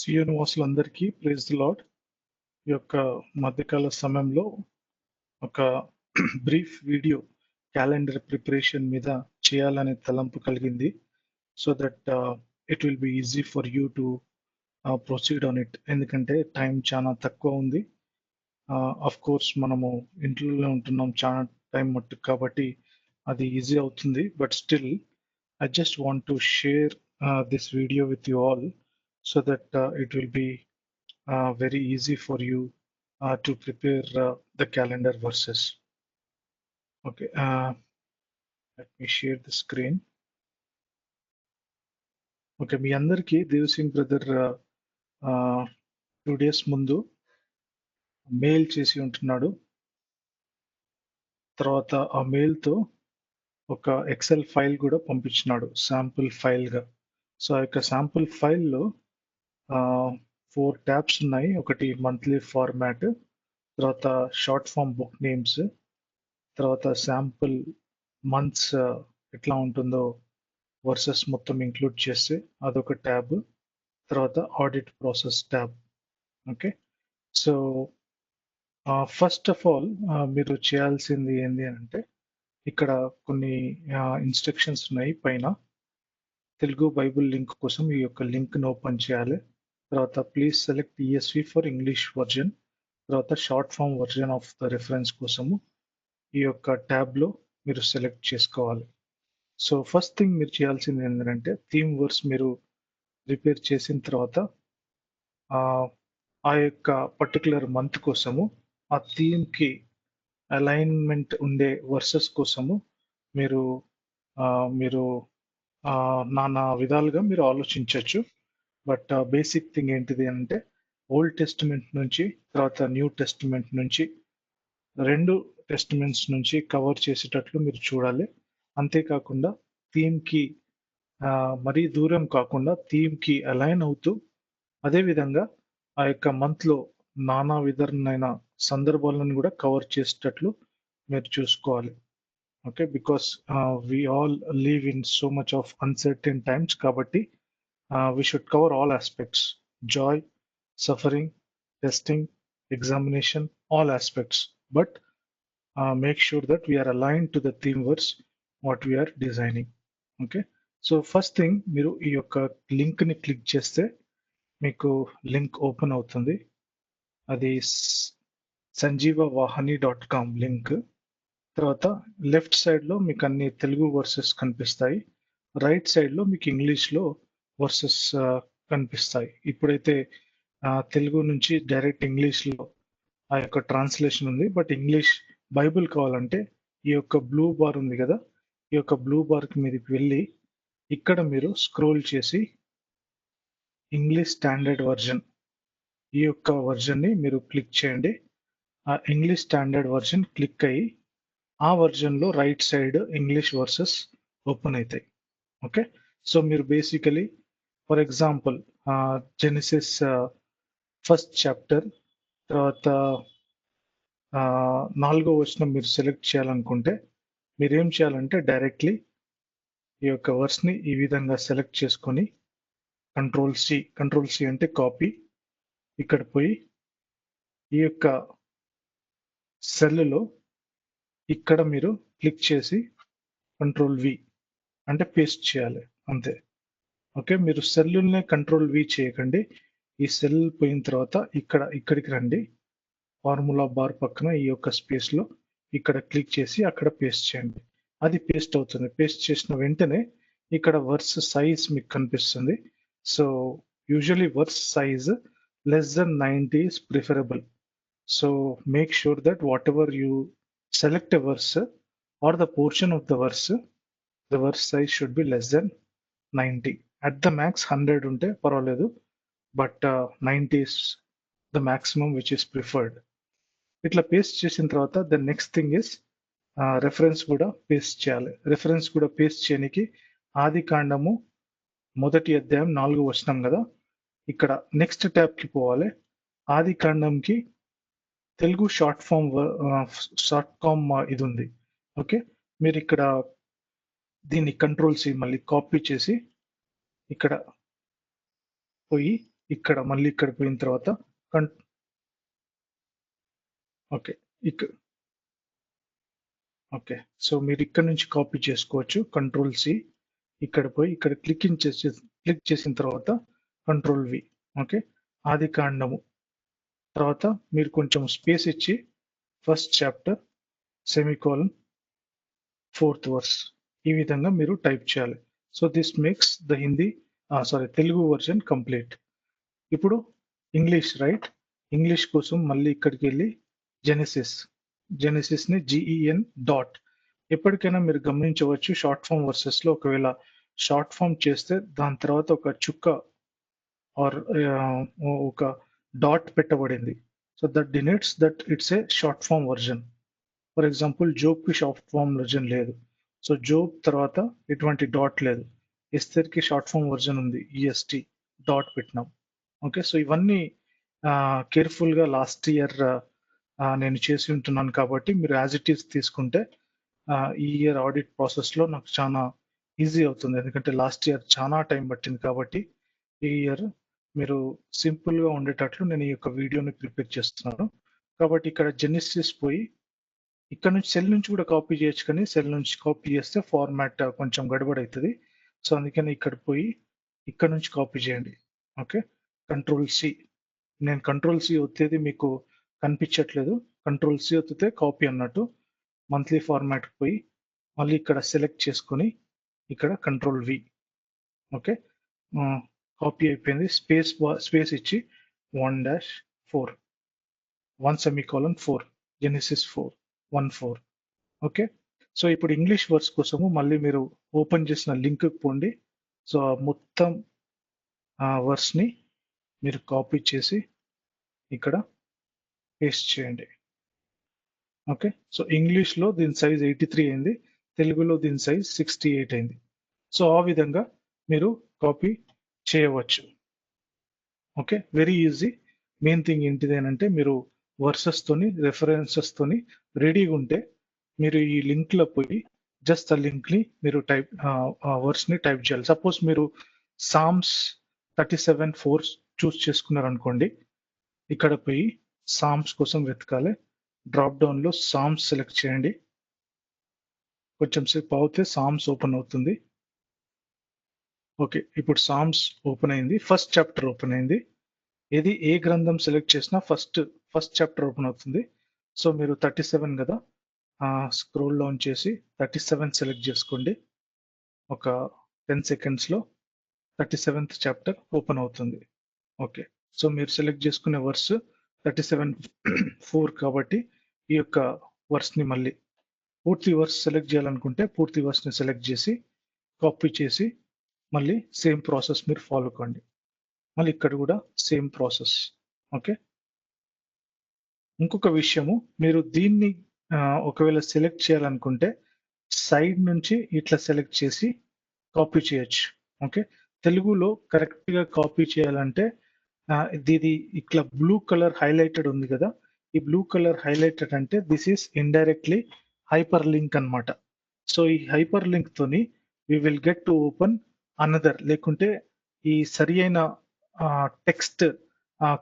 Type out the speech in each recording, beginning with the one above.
సియోను వాసులందరికీ praise the lord. ఈ యొక్క మధ్యకాల సమయంలో ఒక బ్రీఫ్ వీడియో క్యాలెండర్ ప్రిపరేషన్ మీద చేయాలనే తలంపు కలిగింది. So that it will be easy for you to proceed on it. ఎందుకంటే టైం చాలా తక్కువ ఉంది. అఫ్ కోర్స్ మనము ఇంట్లోనే ఉంటున్నాం చాలా టైం మట్టుకు, కాబట్టి అది ఈజీ అవుతుంది. But still I just want to share this video with you all so that it will be very easy for you to prepare the calendar verses. Okay, let me share the screen. Okay, మీ అందరికీ Devsingh brother 2 days ముందు mail చేసి ఉంటున్నాడు. తర్వాత ఆ మెయిల్తో ఒక XL file కూడా పంపించినాడు sample ఫైల్గా. So ఆ యొక్క శాంపుల్ ఫైల్లో 4 ట్యాబ్స్ ఉన్నాయి. ఒకటి మంత్లీ ఫార్మాట్, తర్వాత షార్ట్ ఫామ్ బుక్ నేమ్స్, తర్వాత శాంపుల్ మంత్స్ ఎట్లా ఉంటుందో వర్సెస్ మొత్తం ఇంక్లూడ్ చేస్తే అదొక ట్యాబ్, తర్వాత audit process tab. Okay, so first of all మీరు చేయాల్సింది ఏంటి అంటే, ఇక్కడ కొన్ని ఇన్స్ట్రక్షన్స్ ఉన్నాయి పైన. తెలుగు బైబుల్ లింక్ కోసం ఈ యొక్క లింక్ను ఓపెన్ చేయాలి. తర్వాత please select ESV for English version. తర్వాత short form version of the reference కోసము ఈ యొక్క ట్యాబ్లో మీరు సెలెక్ట్ చేసుకోవాలి. సో ఫస్ట్ థింగ్ మీరు చేయాల్సింది ఏంటంటే, థీమ్ వర్స్ మీరు ప్రిపేర్ చేసిన తర్వాత ఆ యొక్క పర్టికులర్ మంత్ కోసము ఆ థీమ్కి అలైన్మెంట్ ఉండే వర్సెస్ కోసము మీరు మీరు నానా విధాలుగా మీరు ఆలోచించవచ్చు. బట్ బేసిక్ థింగ్ ఏంటిది అంటే, ఓల్డ్ టెస్టిమెంట్ నుంచి తర్వాత న్యూ టెస్టిమెంట్ నుంచి 2 టెస్టిమెంట్స్ నుంచి కవర్ చేసేటట్లు మీరు చూడాలి. అంతేకాకుండా థీమ్కి మరీ దూరం కాకుండా థీమ్కి అలైన్ అవుతూ, అదేవిధంగా ఆ యొక్క మంత్లో నానా విధమైన సందర్భాలను కూడా కవర్ చేసేటట్లు మీరు చూసుకోవాలి. Okay, because we all live in so much of uncertain times, కాబట్టి we should cover all aspects: joy, suffering, testing, examination, all aspects. But make sure that we are aligned to the theme verse what we are designing. Okay, so first thing, మీరు ఈ యొక్క link ని click చేస్తే మీకు link open అవుతుంది. అది sanjeevavahani.com link. తర్వాత left side లో మీకు అన్ని తెలుగు వర్సెస్ కనిపిస్తాయి. రైట్ సైడ్ లో మీకు ఇంగ్లీష్ లో వర్సెస్ కనిపిస్తాయి. ఇప్పుడైతే తెలుగు నుంచి డైరెక్ట్ ఇంగ్లీష్ లో ఆ యొక్క ట్రాన్స్లేషన్ ఉంది. బట్ ఇంగ్లీష్ బైబిల్ కావాలంటే ఈ యొక్క బ్లూ బార్ ఉంది కదా, ఈ యొక్క బ్లూ బార్ కి మీదకి వెళ్ళి ఇక్కడ మీరు స్క్రోల్ చేసి ఇంగ్లీష్ స్టాండర్డ్ వర్జన్, ఈ యొక్క వర్జన్ ని మీరు క్లిక్ చేయండి. ఆ ఇంగ్లీష్ స్టాండర్డ్ వర్జన్ క్లిక్ అయ్యి ఆ వర్జన్ లో right side English versus open అవుతాయి. ఓకే, సో మీరు basically for example Genesis first chapter తర్వాత 4వ వచనం మీరు సెలెక్ట్ చేయాలనుకుంటే మీరు ఏం చేయాలంటే, డైరెక్ట్లీ ఈ యొక్క వర్స్ ని ఈ విధంగా సెలెక్ట్ చేసుకొని కంట్రోల్ సి అంటే కాపీ, ఇక్కడ పోయి ఈ యొక్క సెల్లో ఇక్కడ మీరు క్లిక్ చేసి కంట్రోల్ V అంటే పేస్ట్ చేయాలి, అంతే. ఓకే, మీరు సెల్లుల్నే కంట్రోల్ V చేయకండి. ఈ సెల్ పోయిన తర్వాత ఇక్కడికి రండి. ఫార్ములా బార్ పక్కన ఈ యొక్క స్పేస్ లో ఇక్కడ క్లిక్ చేసి అక్కడ పేస్ట్ చేయండి. అది పేస్ట్ అవుతుంది. పేస్ట్ చేసిన వెంటనే ఇక్కడ వర్స్ సైజ్ మీకు కనిపిస్తుంది. So usually verse size less than 90 is preferable. So make sure that whatever you select a verse or the portion of the verse size should be less than 90. At the max 100 ఉంటే పర్వాలేదు, but 90 is the maximum which is preferred. ఇట్లా paste చేసిన తర్వాత the next thing is reference కూడా paste చేయాలి. Reference కూడా paste చేయడానికి ఆది కాండము 1వ అధ్యాయం 4వ వచనం కదా, ఇక్కడ నెక్స్ట్ ట్యాబ్ కి పోవాలి. ఆది కాండంకి తెలుగు షార్ట్ ఫామ్ ఇది ఉంది. ఓకే, మీరు ఇక్కడ దీన్ని కంట్రోల్ సి మళ్ళీ కాపీ చేసి ఇక్కడ పోయి ఇక్కడ మళ్ళీ ఇక్కడ పోయిన తర్వాత ఓకే ఓకే. సో మీరు ఇక్కడ నుంచి కాపీ చేసుకోవచ్చు. కంట్రోల్-C ఇక్కడ పోయి ఇక్కడ క్లిక్ చేసిన తర్వాత కంట్రోల్-V. ఓకే. ఆదికాండము తర్వాత మీరు కొంచెం స్పేస్ ఇచ్చి first chapter semicolon 4th verse ఈ విధంగా మీరు టైప్ చేయాలి. So this makes the Telugu version complete. ఇప్పుడు ఇంగ్లీష్ రైట్? ఇంగ్లీష్ కోసం మళ్ళీ ఇక్కడికి వెళ్ళి జెనెసిస్‌ని GEN డాట్ ఎప్పటికైనా మీరు గమనించవచ్చు షార్ట్ ఫామ్ వర్సెస్‌లో ఒకవేళ షార్ట్ ఫామ్ చేస్తే దాని తర్వాత ఒక చుక్క ఆర్ ఒక డాట్ పెట్టబడింది. So that denotes that it's a short form version. For example జోబ్‌కి షార్ట్ ఫామ్ వర్జన్ లేదు. సో జోబ్ తర్వాత ఎటువంటి డాట్ లేదు. ఎస్తేర్‌కి షార్ట్ ఫామ్ వర్జన్ ఉంది. EST డాట్ పెట్టినాం. ఓకే. సో ఇవన్నీ కేర్‌ఫుల్‌గా లాస్ట్ ఇయర్ నేను చేసి ఉంటున్నాను కాబట్టి మీరు యాజ్ ఇట్ ఈస్ తీసుకుంటే ఈ ఇయర్ ఆడిట్ ప్రాసెస్‌లో నాకు చాలా ఈజీ అవుతుంది. ఎందుకంటే లాస్ట్ ఇయర్ చాలా టైం పట్టింది కాబట్టి ఈ ఇయర్ మీరు సింపుల్‌గా ఉండేటట్లు నేను ఈ యొక్క వీడియోని ప్రిపేర్ చేస్తున్నాను. కాబట్టి ఇక్కడ జెనిసిస్ పోయి ఇక్కడ నుంచి సెల్ నుంచి కూడా కాపీ చేయొచ్చు, కానీ సెల్ నుంచి కాపీ చేస్తే ఫార్మాట్ కొంచెం గడబడవుతుంది. సో అందుకని ఇక్కడ పోయి ఇక్కడ నుంచి కాపీ చేయండి. ఓకే. కంట్రోల్-C. నేను కంట్రోల్-C ఒత్తేది మీకు కనిపించట్లేదు. కంట్రోల్-C ఒత్తితే కాపీ అన్నట్టు. మంత్లీ ఫార్మాట్‌కి పోయి మళ్ళీ ఇక్కడ సెలెక్ట్ చేసుకొని ఇక్కడ కంట్రోల్-V. ఓకే. కాపీ అయిపోయింది. స్పేస్ ఇచ్చి 1-4 1 జెనిసిస్ 4 ఓకే. సో ఇప్పుడు ఇంగ్లీష్ వర్డ్స్ కోసము మళ్ళీ మీరు ఓపెన్ చేసిన లింక్‌కి పోండి. సో మొత్తం వర్డ్స్‌ని మీరు కాపీ చేసి ఇక్కడ పేస్ట్ చేయండి. ఓకే. సో ఇంగ్లీష్‌లో దీని సైజ్ 83 అయింది. తెలుగులో దీని సైజ్ 68 అయింది. సో ఆ విధంగా మీరు కాపీ చేయవచ్చు. Okay. Very easy. Main thing ఏంటిదేనంటే మీరు రెఫరెన్సెస్తోని రెడీగా ఉంటే మీరు ఈ లింక్‌లో పోయి జస్ట్ ఆ లింక్‌ని మీరు వర్డ్స్‌ని టైప్ చేయాలి. సపోజ్ మీరు సామ్స్ 37:4 చూస్ చేసుకున్నారనుకోండి. ఇక్కడ పోయి సామ్స్ కోసం వెతకాలి. డ్రాప్ డౌన్‌లో సామ్స్ సెలెక్ట్ చేయండి. కొంచెం సేపు ఆగితే సామ్స్ ఓపెన్ అవుతుంది. ఓకే. ఇప్పుడు సామ్స్ ఓపెన్ అయింది. ఫస్ట్ చాప్టర్ ఓపెన్ అయింది. ఏ గ్రంథం సెలెక్ట్ చేసినా ఫస్ట్ చాప్టర్ ఓపెన్ అవుతుంది. సో మీరు 37 కదా, స్క్రోల్ డౌన్ చేసి 37 సెలెక్ట్ చేసుకోండి. ఒక 10 సెకండ్స్‌లో 37th చాప్టర్ ఓపెన్ అవుతుంది. ఓకే. సో మీరు సెలెక్ట్ చేసుకునే వర్స్ 37:4 కాబట్టి ఈ యొక్క వర్స్‌ని మళ్ళీ పూర్తి వర్స్ సెలెక్ట్ చేయాలనుకుంటే పూర్తి వర్స్‌ని సెలెక్ట్ చేసి కాపీ చేసి మళ్ళీ సేమ్ ప్రాసెస్ మీరు ఫాలో కండి. మళ్ళీ ఇక్కడ కూడా సేమ్ ప్రాసెస్. ఓకే. ఇంకొక విషయము, మీరు దీన్ని ఒకవేళ సెలెక్ట్ చేయాలనుకుంటే సైడ్ నుంచి ఇట్లా సెలెక్ట్ చేసి కాపీ చేయొచ్చు. ఓకే. తెలుగులో కరెక్ట్‌గా కాపీ చేయాలంటే ఇది ఇట్లా బ్లూ కలర్ హైలైటెడ్ ఉంది కదా! ఈ బ్లూ కలర్ హైలైటెడ్ అంటే this is indirectly hyperlink అన్నమాట. సో ఈ హైపర్ లింక్ తోని we will get to open another, లేకుంటే ఈ సరియైన టెక్స్ట్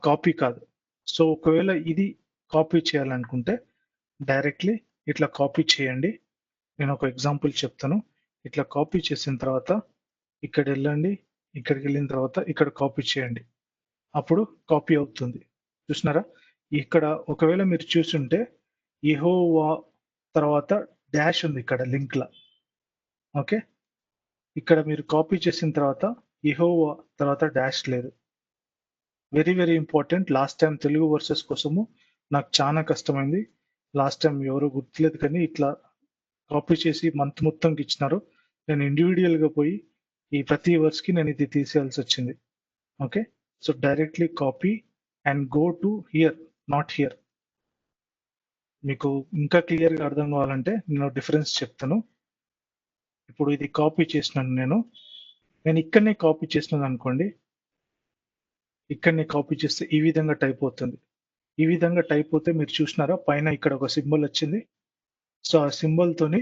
కాపీ కాదు. సో ఒకవేళ ఇది కాపీ చేయాలనుకుంటే డైరెక్ట్‌లీ ఇట్లా కాపీ చేయండి. నేను ఒక ఎగ్జాంపుల్ చెప్తాను. ఇట్లా కాపీ చేసిన తర్వాత ఇక్కడెళ్ళండి. ఇక్కడికెళ్ళిన తర్వాత ఇక్కడ కాపీ చేయండి. అప్పుడు కాపీ అవుతుంది. చూసినారా? ఇక్కడ ఒకవేళ మీరు చూసుంటే యెహోవా తర్వాత డాష్ ఉంది ఇక్కడ లింక్‌ల. ఓకే. ఇక్కడ మీరు కాపీ చేసిన తర్వాత యెహోవా తర్వాత డాష్ లేదు. Very important. Last time Telugu versus కోసము నాకు చాలా కష్టమైంది. లాస్ట్ టైమ్ ఎవరో గుర్తులేదు, కానీ ఇట్లా కాపీ చేసి మంత్ మొత్తంకి ఇచ్చినారు. నేను ఇండివిడ్యుయల్‌గా పోయి ఈ ప్రతి వర్డ్స్‌కి నేను ఇది తీసేయాల్సొచ్చింది. Okay. So directly copy and go to here, not here. మీకు ఇంకా క్లియర్‌గా అర్థం కావాలంటే నేను డిఫరెన్స్ చెప్తాను. ఇప్పుడు ఇది కాపీ చేసినాను నేను. నేను ఇక్కడనే కాపీ చేసినాననుకోండి. ఇక్కడనే కాపీ చేస్తే ఈ విధంగా టైప్ అవుతుంది. ఈ విధంగా టైప్ అవుతే మీరు చూసినారా? పైన ఇక్కడ ఒక సింబల్ వచ్చింది. సో ఆ సింబల్‌తోని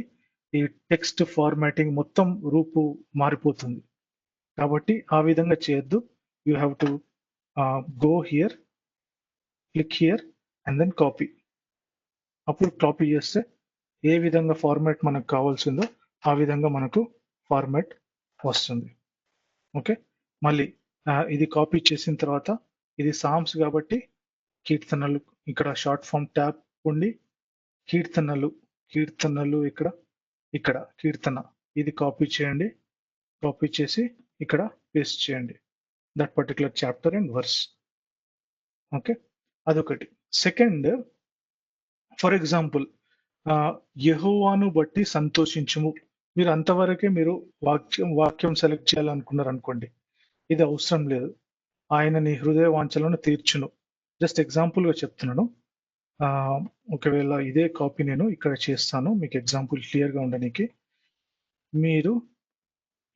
ఈ టెక్స్ట్ ఫార్మాటింగ్ మొత్తం రూపు మారిపోతుంది. కాబట్టి ఆ విధంగా చేయొద్దు. You have to go here, click here and then copy. అప్పుడు కాపీ చేస్తే ఏ విధంగా ఫార్మాట్ మనకు కావాల్సిందో ఆ విధంగా మనకు ఫార్మాట్ వస్తుంది. ఓకే, మళ్ళీ ఇది కాపీ చేసిన తర్వాత ఇది సామ్స్ కాబట్టి కీర్తనలు, ఇక్కడ షార్ట్ ఫామ్ ట్యాబ్ ఉండి కీర్తనలు, కీర్తనలు ఇక్కడ కీర్తన ఇది కాపీ చేయండి. కాపీ చేసి ఇక్కడ పేస్ట్ చేయండి that particular chapter and verse. Okay, అదొకటి. సెకండ్, ఫర్ ఎగ్జాంపుల్ యెహోవాను బట్టి సంతోషించుము. మీరు అంతవరకే మీరు వాక్యం సెలెక్ట్ చేయాలనుకున్నారు అనుకోండి, ఇది అవసరం లేదు. ఆయన నీ హృదయ వాంఛలను తీర్చును. జస్ట్ ఎగ్జాంపుల్ గా చెప్తున్నాను. ఒకవేళ ఇదే కాపీ నేను ఇక్కడ చేస్తాను మీకు ఎగ్జాంపుల్ క్లియర్ గా ఉండడానికి. మీరు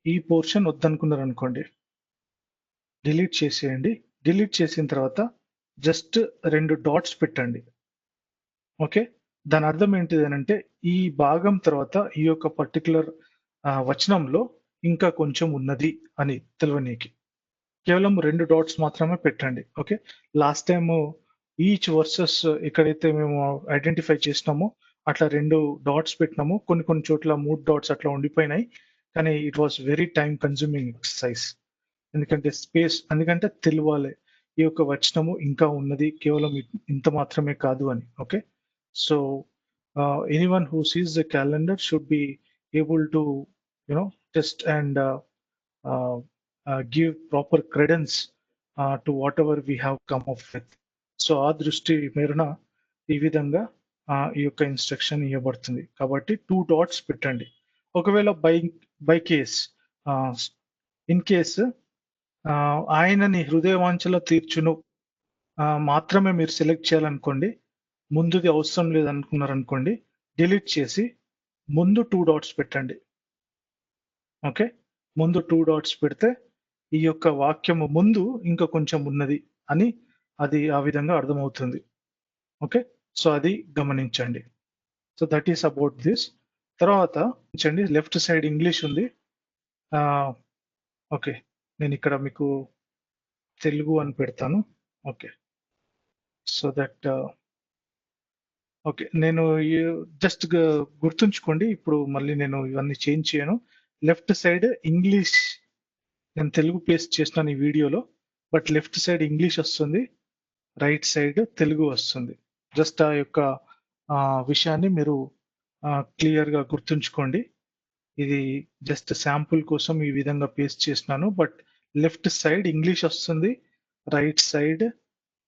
ఈ పోర్షన్ వద్దనుకున్నారు అనుకోండి, డిలీట్ చేసేయండి. డిలీట్ చేసిన తర్వాత జస్ట్ 2 డాట్స్ పెట్టండి. ఓకే, దాని అర్థం ఏంటిది అంటే ఈ భాగం తర్వాత ఈ యొక్క పర్టికులర్ వచనంలో ఇంకా కొంచెం ఉన్నది అని తెలియనీకి కేవలం 2 డాట్స్ మాత్రమే పెట్టండి. Okay, last time each versus ఎక్కడైతే మేము ఐడెంటిఫై చేసినామో అట్లా 2 డాట్స్ పెట్టినాము. కొన్ని చోట్ల 3 డాట్స్ అట్లా ఉండిపోయినాయి. కానీ it was very time consuming exercise. ఎందుకంటే తెలియాలి ఈ యొక్క వచనము ఇంకా ఉన్నది, కేవలం ఇంత మాత్రమే కాదు అని. Okay, so anyone who sees the calendar should be able to test and give proper credence to whatever we have come up with. So ఆ దృష్టి మేరన ఈ విధంగా ఈ యొక్క ఇన్స్ట్రక్షన్ ఇవ్వబడుతుంది. కాబట్టి 2 డాట్స్ పెట్టండి. ఒకవేళ బై కేస్ ఇన్ కేస్ ఆయన నీ హృదయ వాంఛలో తీర్చును మాత్రమే మీరు సెలెక్ట్ చేయాలనుకోండి, ముందుది అవసరం లేదనుకున్నారనుకోండి, డిలీట్ చేసి ముందు 2 డాట్స్ పెట్టండి. ఓకే, ముందు 2 డాట్స్ పెడితే ఈ యొక్క వాక్యము ముందు ఇంకా కొంచెం ఉన్నది అని అది ఆ విధంగా అర్థమవుతుంది. ఓకే, సో అది గమనించండి. So that is about this. తర్వాత లెఫ్ట్ సైడ్ ఇంగ్లీష్ ఉంది. ఓకే, నేను ఇక్కడ మీకు తెలుగు అని పెడతాను. ఓకే, సో దట్ ఓకే, నేను జస్ట్ గుర్తుంచుకోండి. ఇప్పుడు మళ్ళీ నేను ఇవన్నీ చేంజ్ చేయను. లెఫ్ట్ సైడ్ ఇంగ్లీష్ నేను తెలుగు పేస్ట్ చేసినాను ఈ వీడియోలో, బట్ లెఫ్ట్ సైడ్ ఇంగ్లీష్ వస్తుంది, రైట్ సైడ్ తెలుగు వస్తుంది. జస్ట్ ఆ యొక్క విషయాన్ని మీరు క్లియర్ గా గుర్తుంచుకోండి. ఇది జస్ట్ శాంపుల్ కోసం ఈ విధంగా పేస్ట్ చేసినాను. బట్ లెఫ్ట్ సైడ్ ఇంగ్లీష్ వస్తుంది, రైట్ సైడ్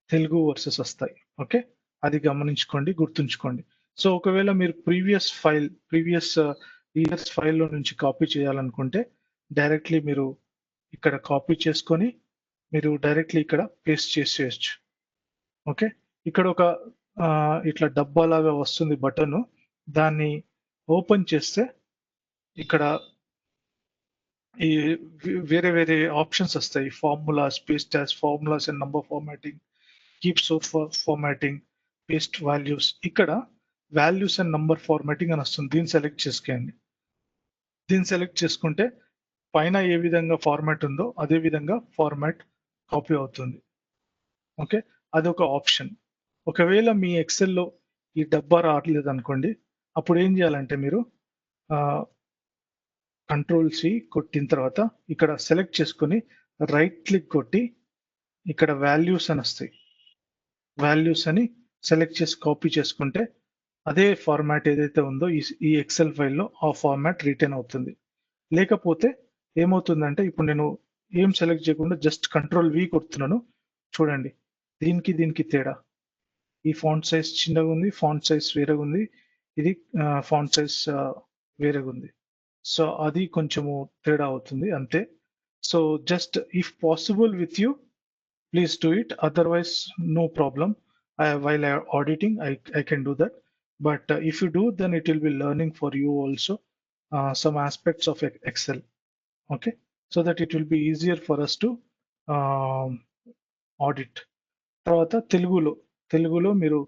తెలుగు వర్సెస్ వస్తాయి. ఓకే, అది గమనించుకోండి, గుర్తుంచుకోండి. సో ఒకవేళ మీరు ప్రీవియస్ ఇయర్స్ ఫైల్లో నుంచి కాపీ చేయాలనుకుంటే డైరెక్ట్లీ మీరు ఇక్కడ కాపీ చేసుకొని మీరు డైరెక్ట్లీ ఇక్కడ పేస్ట్ చేసేయచ్చు. ఓకే, ఇక్కడ ఒక ఇట్లా డబ్బా లాగా వస్తుంది బటన్, దాన్ని ఓపెన్ చేస్తే ఇక్కడ ఈ వేరే వేరే ఆప్షన్స్ వస్తాయి. Formulas, paste as formulas and number formatting, keep source formatting, paste values. ఇక్కడ వాల్యూస్ అండ్ నంబర్ ఫార్మాటింగ్ అని వస్తుంది. దీన్ని సెలెక్ట్ చేసుకోండి. దీన్ని సెలెక్ట్ చేసుకుంటే పైన ఏ విధంగా ఫార్మాట్ ఉందో అదే విధంగా ఫార్మాట్ కాపీ అవుతుంది. ఓకే, అదొక ఆప్షన్. ఒకవేళ మీ ఎక్సెల్లో ఈ డబ్బా రావట్లేదు అనుకోండి, అప్పుడు ఏం చేయాలంటే మీరు కంట్రోల్-C కొట్టిన తర్వాత ఇక్కడ సెలెక్ట్ చేసుకొని రైట్ క్లిక్ కొట్టి ఇక్కడ వాల్యూస్ అని వస్తాయి. వాల్యూస్ అని సెలెక్ట్ చేసి కాపీ చేసుకుంటే అదే ఫార్మాట్ ఏదైతే ఉందో ఈ ఎక్సెల్ ఫైల్లో ఆ ఫార్మాట్ రిటైన్ అవుతుంది. లేకపోతే ఏమవుతుందంటే ఇప్పుడు నేను ఏం సెలెక్ట్ చేయకుండా జస్ట్ కంట్రోల్-V కొడుతున్నాను. చూడండి దీనికి తేడా. ఈ ఫాంట్ సైజ్ చిన్నగా ఉంది, ఫాంట్ సైజ్ వేరేగా ఉంది, ఇది ఫాంట్ సైజ్ వేరేగా ఉంది. సో అది కొంచెము తేడా అవుతుంది అంతే. So just if possible with you please do it, otherwise no problem. While auditing I can do that, but if you do then it will be learning for you also some aspects of Excel. Okay, so that it will be easier for us to audit. తర్వాత తెలుగులో మీరు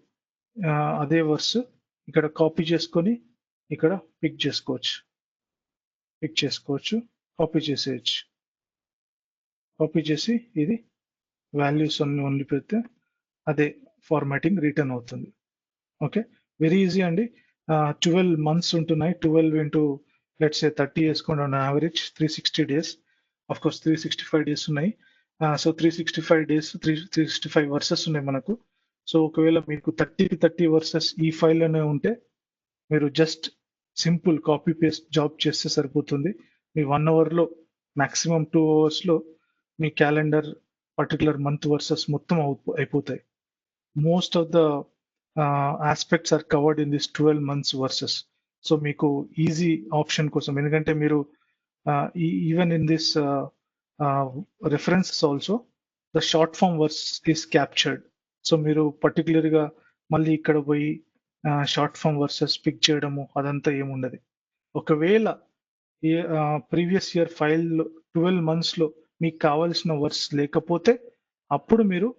అదే verse ఇక్కడ copy చేసుకొని ఇక్కడ pick చేసుకోవచ్చు, copy చేసేయచ్చు. Copy చేసి ఇది వాల్యూస్ అన్ని ఓన్లీ పెడితే అదే ఫార్మాటింగ్ రిటర్న్ అవుతుంది. ఓకే, వెరీ ఈజీ అండి. 12 మంత్స్ ఉంటున్నాయి. 12 ఇంటూ లెట్స్ సే 30 వేసుకోండి on average 360 days. Of course 365 days ఉన్నాయి. సో 365 డేస్ 365 వర్సెస్ ఉన్నాయి మనకు. సో ఒకవేళ మీకు 30కి 30 వర్సెస్ ఈ ఫైల్ అనే ఉంటే మీరు just simple copy paste job చేస్తే సరిపోతుంది. మీ 1 అవర్లో మాక్సిమం 2 అవర్స్లో మీ క్యాలెండర్ పర్టికులర్ మంత్ వర్సెస్ మొత్తం అయిపోతాయి. Most of the aspects are covered in this 12 months verses. So మీకు ఈజీ ఆప్షన్ కోసం, ఎందుకంటే మీరు even in this references also the short form verse is captured. So మీరు పర్టికులర్గా మళ్ళీ ఇక్కడ పోయి షార్ట్ ఫామ్ వర్సెస్ పిక్ చేయడము అదంతా ఏముండదు. ఒకవేళ ప్రీవియస్ ఇయర్ ఫైల్లో 12 మంత్స్లో మీకు కావాల్సిన వర్స్ లేకపోతే అప్పుడు మీరు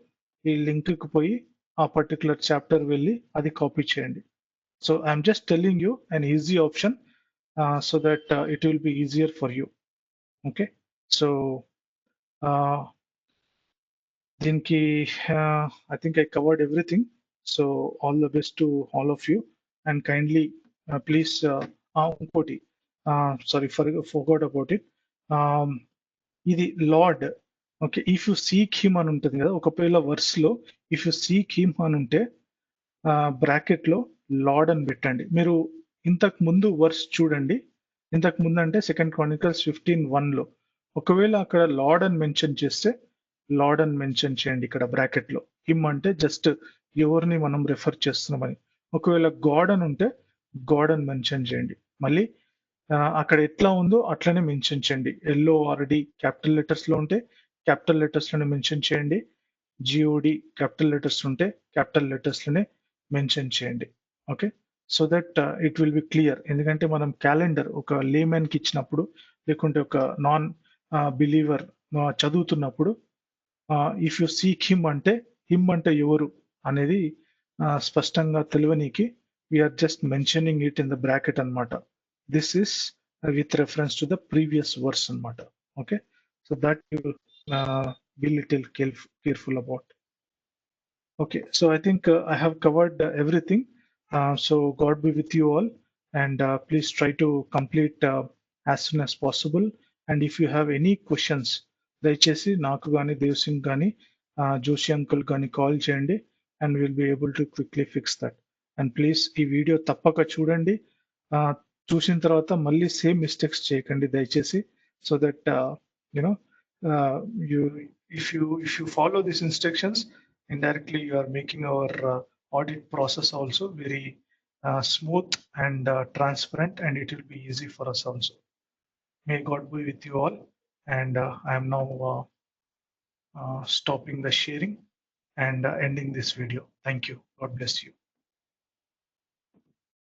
ఈ లింక్కి పోయి ఆ పర్టికులర్ చాప్టర్ వెళ్ళి అది కాపీ చేయండి. So I'm just telling you an easy option so that it will be easier for you. Okay, so దీనికి I think I covered everything. So all the best to all of you, and kindly please ఇంకోటి sorry forgot about it. ఇది lord. Okay, if you seek him అని ఉంటుంది కదా, ఒకవేళ verse లో if you seek him అని ఉంటే bracket లో లార్డ్ అని పెట్టండి. మీరు ఇంతకు ముందు వర్స్ చూడండి. ఇంతకు ముందు అంటే 2 Chronicles 15:1 లో ఒకవేళ అక్కడ లార్డ్ అని మెన్షన్ చేస్తే లార్డ్ అని మెన్షన్ చేయండి ఇక్కడ బ్రాకెట్ లో. హిమ్ అంటే జస్ట్ ఎవరిని మనం రెఫర్ చేస్తున్నామని. ఒకవేళ గాడ్ అని ఉంటే గాడ్ అని మెన్షన్ చేయండి. మళ్ళీ అక్కడ ఎట్లా ఉందో అట్లనే మెన్షన్ చేయండి. LORD క్యాపిటల్ లెటర్స్ లో ఉంటే క్యాపిటల్ లెటర్స్ లోనే మెన్షన్ చేయండి. GOD క్యాపిటల్ లెటర్స్ ఉంటే క్యాపిటల్ లెటర్స్ లోనే మెన్షన్ చేయండి. Okay, so that it will be clear. ఎందుకంటే మనం క్యాలెండర్ ఒక లేమెన్ కి ఇచ్చినప్పుడు, లేకుంటే ఒక నాన్ బిలీవర్ చదువుతున్నప్పుడు ఇఫ్ యు సీక్ హిమ్ అంటే ఎవరు అనేది స్పష్టంగా తెలియనీకి we are just mentioning it in the bracket అన్నమాట. This is with reference to the previous verse anamata. Okay, so that you will be little careful about. Okay, so I think I have covered everything. So God be with you all, and please try to complete as soon as possible. And if you have any questions, దయచేసి నాకు కానీ దేవ్సింగ్ కానీ Joshi uncle కానీ call చేయండి, and will be able to quickly fix that. And please ఈ video తప్పక చూడండి. చూసిన తర్వాత మళ్ళీ సేమ్ మిస్టేక్స్ చేయకండి దయచేసి. So that you know if you follow these instructions, indirectly you are making our audit process also very smooth and transparent, and it will be easy for us also. May God be with you all, and I am now stopping the sharing and ending this video. Thank you. God bless you.